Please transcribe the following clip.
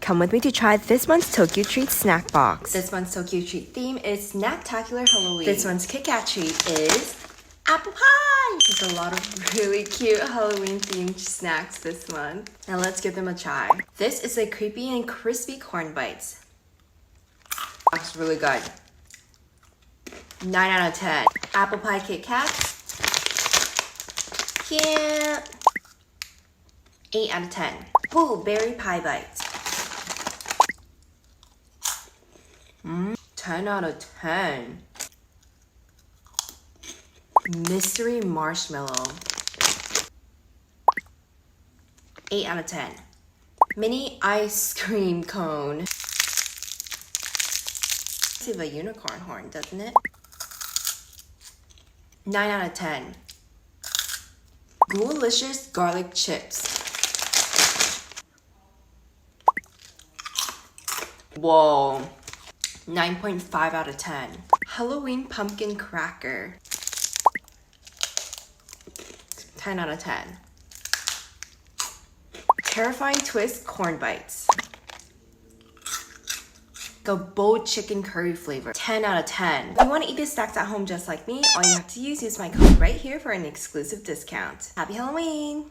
Come with me to try this month's Tokyo Treat snack box. This month's Tokyo Treat theme is Snacktacular Halloween. This one's Kit Kat treat is apple pie. There's a lot of really cute Halloween themed snacks this month. Now let's give them a try. This is a creepy and crispy corn bites. That's really good. 9 out of 10. Apple pie Kit Kats. Cute. 8 out of 10. Berry pie bites. 10 out of 10. Mystery marshmallow. 8 out of 10. Mini ice cream cone. It's a unicorn horn, doesn't it? 9 out of 10. Ghoulicious garlic chips. Whoa. 9.5 out of 10. Halloween pumpkin cracker. 10 out of 10. Terrifying twist corn bites. A bold chicken curry flavor. 10 out of 10. If you want to eat these snacks at home just like me, all you have to use is my code right here for an exclusive discount. Happy Halloween!